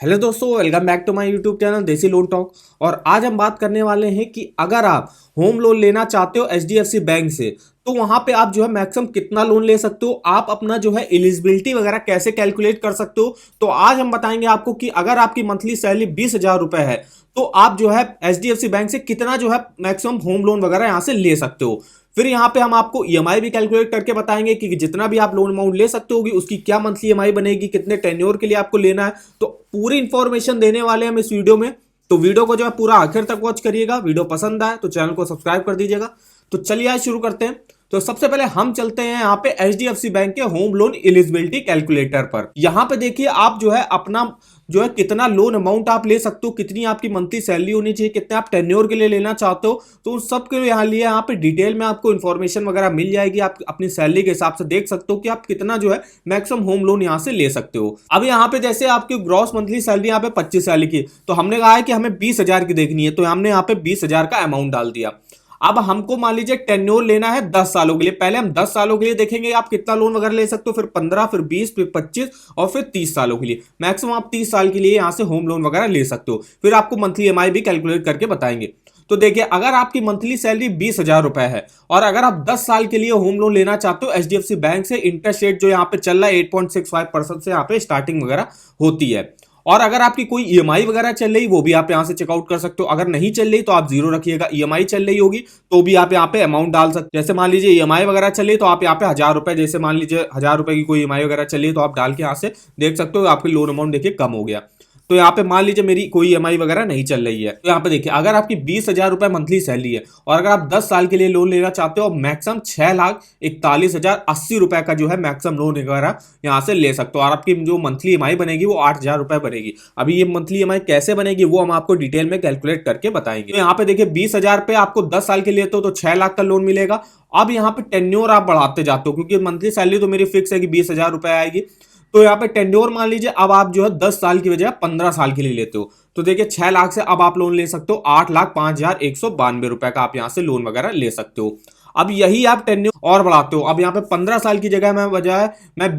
Hello दोस्तों, welcome back to my YouTube channel Desi loan talk. और आज हम बात करने वाले हैं कि अगर आप होम लोन लेना चाहते हो एचडीएफसी बैंक से तो वहां पे आप जो है मैक्सिमम कितना लोन ले सकते हो, आप अपना जो है एलिजिबिलिटी वगैरह कैसे कैलकुलेट कर सकते हो। तो आज हम बताएंगे आपको कि अगर आपकी मंथली सैलरी 20,000 रुपए है तो आप जो है एचडीएफसी बैंक से कितना जो है मैक्सिमम होम लोन वगैरह यहां से ले सकते हो। फिर यहाँ पे हम आपको ईएमआई भी कैलकुलेट करके बताएंगे कि जितना भी आप लोन अमाउंट ले सकते होगी उसकी क्या मंथली ईएमआई बनेगी, कितने टेन्योर के लिए आपको लेना है। तो पूरी इंफॉर्मेशन देने वाले हैं हम इस वीडियो में। तो वीडियो को जो है पूरा आखिर तक वॉच करिएगा। वीडियो पसंद आए तो चैनल को सब्सक्राइब कर दीजिएगा। तो चलिए आज शुरू करते हैं। तो सबसे पहले हम चलते हैं यहाँ पे एचडीएफसी बैंक के होम लोन एलिजिबिलिटी कैलकुलेटर पर। यहाँ पे देखिए आप जो है अपना जो है कितना लोन अमाउंट आप ले सकते हो, कितनी आपकी मंथली सैलरी होनी चाहिए, कितने आप टेन्योर के लिए लेना चाहते हो, तो उन सब के लिए यहाँ पे डिटेल में आपको इन्फॉर्मेशन वगैरह मिल जाएगी। आप अपनी सैलरी के हिसाब से देख सकते हो कि आप कितना जो है मैक्सिमम होम लोन यहाँ से ले सकते हो। अब यहाँ पे जैसे आपकी ग्रॉस मंथली सैलरी यहाँ पे 25,000 की, तो हमने कहा है कि हमें 20,000 की देखनी है, तो हमने यहाँ पे 20,000 का अमाउंट डाल दिया। अब हमको मान लीजिए टेन्योर लेना है 10 सालों के लिए। पहले हम 10 सालों के लिए देखेंगे आप कितना लोन वगैरह ले सकते हो, फिर 15, फिर 20, फिर 25 और फिर 30 सालों के लिए। मैक्सिमम आप 30 साल के लिए यहां से होम लोन वगैरह ले सकते हो। फिर आपको मंथली ईएमआई भी कैलकुलेट करके बताएंगे। तो देखिए अगर आपकी मंथली सैलरी 20,000 रुपए है और अगर आप 10 साल के लिए होम लोन लेना चाहते हो एचडीएफसी बैंक से, इंटरेस्ट रेट जो यहाँ पे चल रहा है 8.65% से यहाँ पे स्टार्टिंग वगैरह होती है। और अगर आपकी कोई ईएमआई वगैरह चल रही वो भी आप यहां से चेकआउट कर सकते हो। अगर नहीं चल रही तो आप जीरो रखिएगा। ईएमआई चल रही होगी तो भी आप यहाँ पे अमाउंट डाल सकते हो। जैसे मान लीजिए ईएमआई वगैरह चल रही तो आप यहाँ पे 1,000 रुपए, जैसे मान लीजिए 1,000 रुपए की कोई ईएमआई वगैरह चल रही तो आप डाल के यहाँ से देख सकते हो आपके लोन अमाउंट देखिए कम हो गया। तो यहाँ पे मान लीजिए मेरी कोई ईएमआई वगैरह नहीं चल रही है, तो यहाँ पे देखिए अगर आपकी 20,000 रुपए मंथली सैलरी है और अगर आप 10 साल के लिए लोन लेना चाहते हो मैक्सिमम 6,41,080 रुपए का जो है मैक्सिमम लोन वगैरह यहाँ से ले सकते हो। और आपकी जो मंथली ईएमआई बनेगी वो 8,000 रुपए बनेगी। अभी ये मंथली ईएमआई कैसे बनेगी वो हम आपको डिटेल में कैलकुलेट करके बताएंगे। तो यहाँ पे देखिए 20,000 पे आपको 10 साल के लिए तो 6 लाख का लोन मिलेगा। अब यहाँ पे टेन्योर आप बढ़ाते जाते हो क्योंकि मंथली सैलरी तो मेरी फिक्स है कि 20,000 रुपए आएगी। तो यहाँ पे टेन्योर मान लीजिए अब आप जो है 10 साल की बजाय 15 साल के लिए लेते हो, तो देखिए 6 लाख से अब आप लोन ले सकते हो 8,05,192 रुपए का आप यहाँ से लोन वगैरह ले सकते हो। अब यही आप टेन्योर और बढ़ाते हो। अब यहाँ पे 15 साल की जगह मैं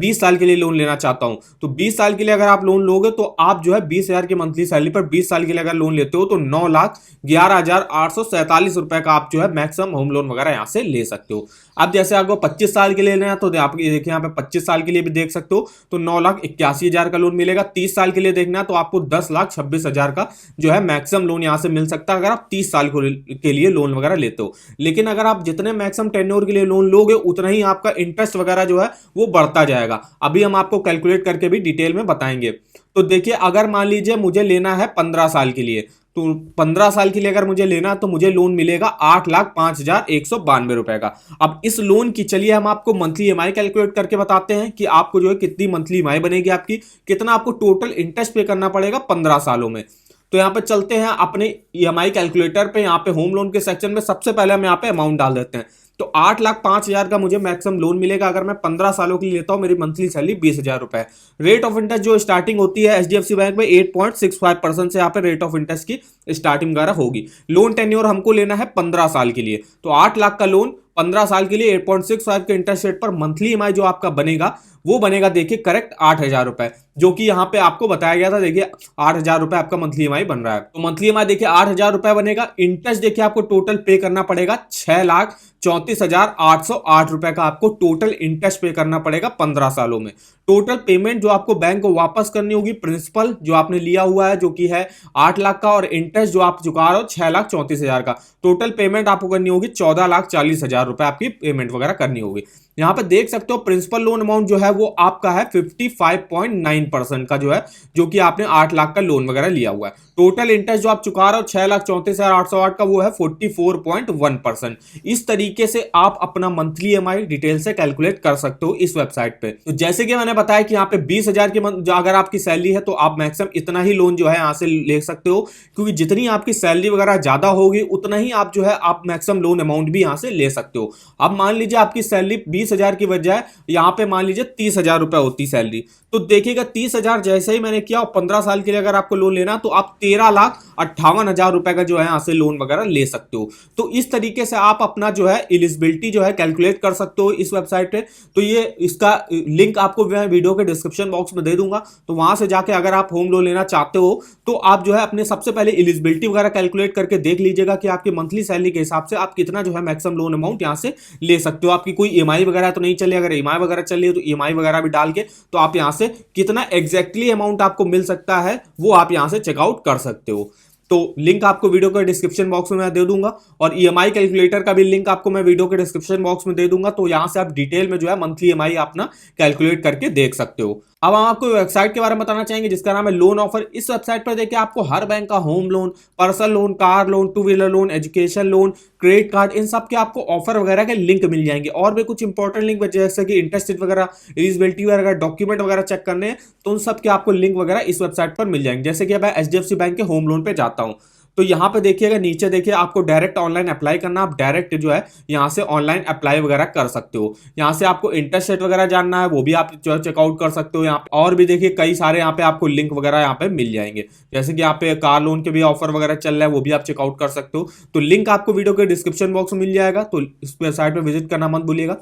20 साल के लिए लोन लेना चाहता हूँ, तो 20 साल के लिए अगर आप लोन लोगे तो आप जो है 20,000 की मंथली सैलरी पर 20 साल के लिए अगर लोन लेते हो तो 9,11,847 रुपए का आप जो है मैक्सिमम होम लोन वगैरह यहाँ से ले सकते हो। अब जैसे आपको 25 साल के लिए लेना है तो आप देखिए यहाँ पे 25 साल के लिए भी देख सकते हो तो 9,81,000 का लोन मिलेगा। 30 साल के लिए देखना है तो आपको 10,26,000 का जो है मैक्सिमम लोन यहाँ से मिल सकता है अगर आप 30 साल के लिए लोन वगैरह लेते हो। लेकिन अगर आप जितने मैक्सिमम टेन्योर के लिए लोन लोगे उतना ही आपका इंटरेस्ट वगैरह जो है वो बढ़ता जाएगा। अभी हम आपको कैलकुलेट करके भी डिटेल में बताएंगे। तो देखिए अगर मान लीजिए मुझे लेना है 15 साल के लिए, तो 15 साल के लिए अगर मुझे लेना तो मुझे लोन मिलेगा 8,05,192 रुपए का। अब इस लोन की चलिए हम आपको मंथली ईएमआई कैलकुलेट करके बताते हैं कि आपको जो है कितनी मंथली ईएमआई बनेगी, आपकी कितना आपको टोटल इंटरेस्ट पे करना पड़ेगा 15 सालों में। तो यहाँ पे चलते हैं अपने ईएमआई कैलकुलेटर पे। यहाँ पे होम लोन के सेक्शन में सबसे पहले हम यहाँ पे अमाउंट डाल देते हैं। तो 8,05,000 का मुझे मैक्सिमम लोन मिलेगा अगर मैं 15 सालों के लिए लेता हूं। मेरी मंथली सैलरी 20,000 रुपए। रेट ऑफ इंटरेस्ट जो स्टार्टिंग होती है एचडीएफसी बैंक में 8.65% से यहाँ पे रेट ऑफ इंटरेस्ट की स्टार्टिंग वगैरह होगी। लोन टेन्योर हमको लेना है 15 साल के लिए, तो 8 लाख का लोन 15 साल के लिए 8.65 के इंटरेस्ट रेट पर मंथली ईएमआई जो आपका बनेगा वो बनेगा देखिए करेक्ट 8,000 रुपए, जो कि यहाँ पे आपको बताया गया था। देखिए 8,000 रुपए आपका मंथली ईएमआई बन रहा है। तो मंथली ईएमआई देखिए 8,000 रुपए बनेगा। इंटरेस्ट देखिए आपको टोटल पे करना पड़ेगा 6,34,808 रुपए का आपको टोटल इंटरेस्ट पे करना पड़ेगा 15 सालों में। टोटल पेमेंट जो आपको बैंक को वापस करनी होगी, प्रिंसिपल जो आपने लिया हुआ है जो कि है 8 लाख का और इंटरेस्ट जो आप चुका रहे हो 6,34,000 का, टोटल पेमेंट आपको करनी होगी 14,40,000 रुपए आपकी पेमेंट वगैरह करनी होगी। यहाँ पे देख सकते हो प्रिंसिपल लोन अमाउंट जो है वो आपका है 55.9% का जो है, जो कि आपने 8 लाख का लोन वगैरह लिया हुआ है। टोटल इंटरेस्ट जो आप चुका रहे हो 6,34,808 का वो है 44.1%। इस तरीके से आप अपना मंथली ईएमआई डिटेल से कैलकुलेट कर सकते हो इस वेबसाइट पे। तो जैसे कि मैंने बताया कि यहाँ पे 20,000 की अगर आपकी सैलरी है तो आप मैक्सिमम इतना ही लोन जो है यहाँ से ले सकते हो, क्योंकि जितनी आपकी सैलरी वगैरह ज्यादा होगी उतना ही आप जो है आप मैक्सिमम लोन अमाउंट भी यहाँ से ले सकते हो। अब मान लीजिए आपकी सैलरी 20,000 की बजाय यहाँ पे मान लीजिए 30,000 रुपए होती सैलरी, तो देखिएगा 30,000 जैसे ही मैंने किया और 15 साल के लिए अगर आपको लोन लेना तो आप 13,58,000 रुपए का जो है यहाँ से लोन वगैरह ले सकते हो। तो इस तरीके से आप अपना जो है एलिजिबिलिटी जो है कैलकुलेट कर सकते हो इस वेबसाइट पे। तो ये इसका लिंक आपको मैं वीडियो के डिस्क्रिप्शन बॉक्स में दे दूंगा, तो वहां से जाके अगर आप होम लोन लेना चाहते हो तो आप जो है अपने सबसे पहले एलिजिबिलिटी वगैरह कैलकुलेट करके देख लीजिएगा कि आपकी मंथली सैलरी के हिसाब से आप कितना जो है मैक्सिमम लोन अमाउंट यहाँ से ले सकते हो। आपकी कोई ईएमआई वगैरह तो नहीं चले, अगर ईएमआई वगैरह चल रही है तो ईएमआई वगैरह भी डाल के तो आप यहाँ से कितना एग्जैक्टली अमाउंट आपको मिल सकता है वो आप यहाँ से चेकआउट कर सकते हो। तो लिंक आपको वीडियो के डिस्क्रिप्शन बॉक्स में मैं दे दूंगा और ईएमआई कैलकुलेटर का भी लिंक आपको मैं वीडियो के डिस्क्रिप्शन बॉक्स में दे दूंगा, तो यहां से आप डिटेल में जो है मंथली ईएमआई अपना कैलकुलेट करके देख सकते हो। अब हम आपको वेबसाइट के बारे में बताना चाहेंगे जिसका नाम है लोन ऑफर। इस वेबसाइट पर देखिए आपको हर बैंक का home loan, personal loan, car loan, two wheeler loan, education loan, credit card, इन सब के आपको ऑफर वगैरह के लिंक मिल जाएंगे और भी कुछ इंपॉर्टेंट लिंक जैसे कि इंटरेस्ट रेट वगैरह, एलिजिबिलिटी वगैरह, डॉक्यूमेंट वगैरह चेक करने हैं तो उन सब के आपको लिंक वगैरह इस वेबसाइट पर मिल जाएंगे। जैसे कि मैं एचडीएफसी बैंक के होम लोन पे जाता हूं तो यहाँ पे देखिएगा नीचे देखिए आपको डायरेक्ट ऑनलाइन अप्लाई करना, आप डायरेक्ट जो है यहाँ से ऑनलाइन अप्लाई वगैरह कर सकते हो। यहाँ से आपको इंटरेस्ट रेट वगैरह जानना है वो भी आप जो है चेकआउट कर सकते हो यहाँ पे, और भी देखिए कई सारे यहाँ पे आपको लिंक वगैरह यहाँ पे मिल जाएंगे। जैसे कि यहाँ पे कार लोन के भी ऑफर वगैरह चल रहा है वो भी आप चेकआउट कर सकते हो। तो लिंक आपको वीडियो के डिस्क्रिप्शन बॉक्स में मिल जाएगा, तो इस वेबसाइट पे विजिट करना मत भूलिएगा।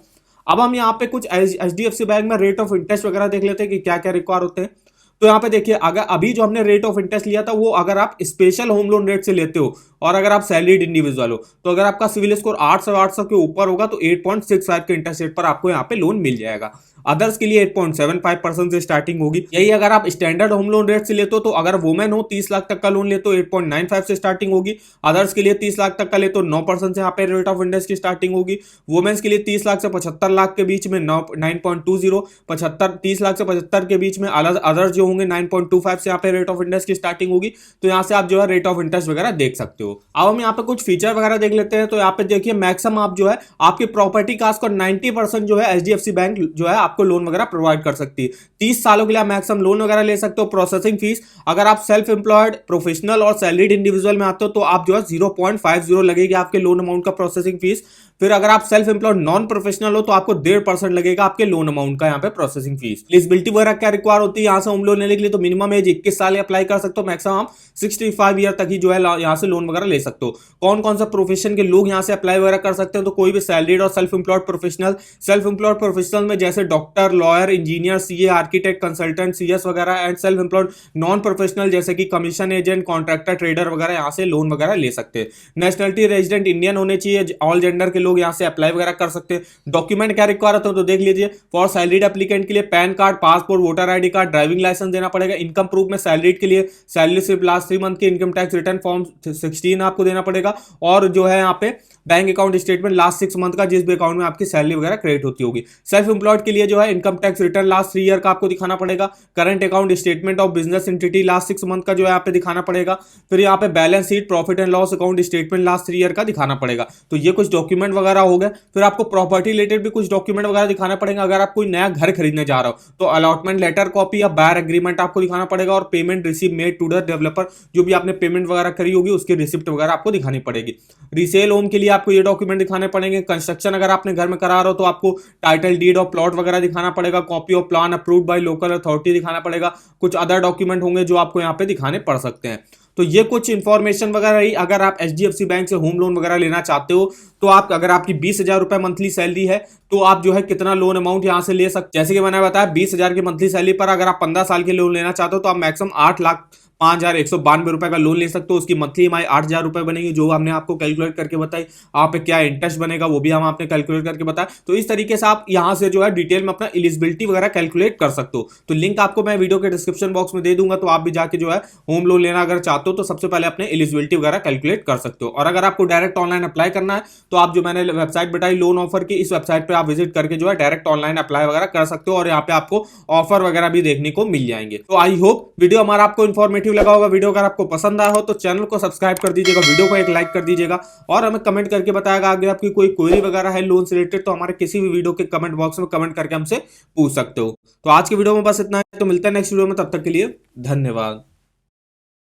अब हम यहाँ पे कुछ एचडीएफसी बैंक में रेट ऑफ इंटरेस्ट वगैरह देख लेते हैं कि क्या क्या रिक्वायर होते हैं। तो यहाँ पे देखिए अगर अभी जो हमने रेट ऑफ इंटरेस्ट लिया था वो अगर आप स्पेशल होम लोन रेट से लेते हो और अगर आप सैलरीड इंडिविजुअल हो तो अगर आपका सिविल स्कोर 800 के ऊपर होगा तो 8.65 के इंटरेस्ट रेट पर आपको यहाँ पे लोन मिल जाएगा। अदर्स के लिए 8.75% से स्टार्टिंग होगी। यही अगर आप स्टैंडर्ड होम लोन रेट से लेते हो तो अगर वुमेन हो 30 लाख तक का लोन लेते हो 8.95 से स्टार्टिंग होगी। अदर्स के लिए 30 लाख तक का लेते हो 9% से यहाँ पे रेट ऑफ इंटरेस्ट की स्टार्टिंग होगी। वुमेन्स के लिए 30 लाख से 75 लाख के बीच में 9.20, 30 लाख से 75 के बीच में अदर्स जो होंगे 9.25 से यहाँ पे रेट ऑफ इंटरेस्ट की स्टार्टिंग होगी। तो यहाँ से आप जो है रेट ऑफ इंटरेस्ट वगैरह देख सकते हो। अब हम यहाँ पे कुछ फीचर वगैरह देख लेते हैं। तो यहाँ पे देखिए मैक्सिमम आप जो है आपकी प्रॉपर्टी कास्ट का 90% जो है एचडीएफसी बैंक जो है आपको लोन वगैरह प्रोवाइड कर सकती है। 30 सालों के लिए आप मैक्सिमम लोन वगैरह ले सकते हो। प्रोसेसिंग फीस अगर आप सेल्फ एम्प्लॉयड, प्रोफेशनल और सैलरीड इंडिविजुअल में आते हो तो आप जो है 0.50 लगेगी आपके लोन अमाउंट का प्रोसेसिंग फीस। फिर अगर आप सेल्फ एम्प्लॉयड नॉन प्रोफेशनल हो तो आपको 1.5% लगेगा आपके लोन अमाउंट का यहाँ पे प्रोसेसिंग फीस। एलिजिबिलिटी वगैरह क्या रिक्वायर होती है यहाँ से होम लोन लेने के लिए, तो मिनिमम एज 21 साल अप्लाई कर सकते हो, मैक्सिमम आप 65 ईयर तक ही जो है यहाँ से लोन वगैरह ले सकते हो। कौन कौन सा प्रोफेशन के लोग यहाँ से अप्लाई वगैरह कर सकते हैं, तो कोई भी सैलरीड और self employed professional. Self employed professional में जैसे doctor, lawyer, engineer, CA, architect, consultant, CS वगैरह। And self employed non professional जैसे कि कमीशन एजेंट, कॉन्ट्रैक्टर, ट्रेडर वगैरह यहाँ से लोन वगैरह ले सकते हैं। नेशनलिटी रेजिडेंट इंडियन होने चाहिए, ऑल जेंडर के लोग यहाँ से अप्लाई वगैरह कर सकते हैं। डॉक्यूमेंट क्या रिक्वायर होता है तो देख लीजिए। फॉर सैलरीड एप्लीकेंट के लिए PAN card, passport, voter ID card, driving licence देना पड़ेगा। इनकम प्रूफ में सैलरीड के लिए सैलरी स्लिप लास्ट 3 मंथ की, इनकम टैक्स रिटर्न फॉर्म 16 आपको देना पड़ेगा और जो है यहाँ पे bank account statement last 6 month का जिस भी अकाउंट में आपकी सैलरी वगैरह क्रेडिट होती होगी। सेल्फ एम्प्लॉयड के लिए जो है income tax return last 3 year का आपको दिखाना पड़ेगा। Current account statement of business entity last 6 month का जो है यहाँ पे दिखाना पड़ेगा। फिर यहाँ पे balance sheet, profit and loss account statement last 3 year का दिखाना पड़ेगा। तो ये कुछ डॉक्यूमेंट वगैरह हो गए। फिर आपको प्रॉपर्टी रिलेटेड भी कुछ डॉक्यूमेंट वगैरह दिखाना पड़ेगा। अगर आप कोई नया घर खरीदने जा रहे हो तो अलॉटमेंट लेटर कॉपी या बायर एग्रीमेंट आपको दिखाना पड़ेगा और payment receive made to the developer, जो भी आपने पेमेंट वगैरह करी होगी उसकी रिसिप्ट वगैरह आपको दिखानी पड़ेगी। रीसेल होम के लिए आपको ये डॉक्यूमेंट दिखाने पड़ेंगे। कंस्ट्रक्शन अगर आपने घर में करा रहे हो तो आपको टाइटल डीड और प्लॉट वगैरह दिखाना पड़ेगा। Copy of plan approved by local authority दिखाना पड़ेगा। कुछ अदर डॉक्यूमेंट होंगे जो आपको यहाँ पे दिखाने पड़ सकते हैं। तो ये कुछ इंफॉर्मेशन वगैरह रही। अगर आप एचडीएफसी बैंक से होम लोन वगैरह लेना चाहते हो तो आप अगर आपकी 20,000 रुपए मंथली सैलरी है तो आप जो है कितना लोन अमाउंट यहां से ले सकते। जैसे कि मैंने बताया 20,000 की मंथली सैलरी पर अगर आप 15 साल के लोन लेना चाहते हो तो आप मैक्सिमम 8,05,192 रुपए का लोन ले सकते हो। उसकी मंथली ईएमआई 8,000 रुपए बनेगी जो हमने आपको कैलकुलेट करके बताई। आप पे क्या इंटरेस्ट बनेगा वो भी हम आपने कैलकुलेट करके बताया। तो इस तरीके से आप यहां से जो है डिटेल में अपना एलिजिबिलिटी वगैरह कैलकुलेट कर सकते हो। तो लिंक आपको मैं वीडियो के डिस्क्रिप्शन बॉक्स में दे दूंगा, तो आप भी जाके जो है होम लोन लेना अगर चाहते हो तो सबसे पहले अपने एलिजिबिलिटी वगैरह कैलकुलेट कर सकते हो। और अगर आपको डायरेक्ट ऑनलाइन अप्लाई करना है तो आप जो मैंने वेबसाइट बताई लोन ऑफर की, इस वेबसाइट पर आप विजिट करके जो है डायरेक्ट ऑनलाइन अप्लाई वगैरह कर सकते हो और यहाँ पे आपको ऑफर वगैरह भी देखने को मिल जाएंगे। तो आई होप वीडियो हमारा आपको इन्फॉर्मेटिव लगा होगा। वीडियो अगर आपको पसंद आया हो तो चैनल को सब्सक्राइब कर दीजिएगा, वीडियो को एक लाइक कर दीजिएगा और हमें कमेंट करके बताएगा। अगर आपकी कोई क्वेरी वगैरह है लोन से रिलेटेड तो हमारे किसी भी वीडियो के कमेंट बॉक्स में कमेंट करके हमसे पूछ सकते हो। तो आज की वीडियो में बस इतना है, तो मिलते हैं नेक्स्ट वीडियो में, तब तक के लिए धन्यवाद।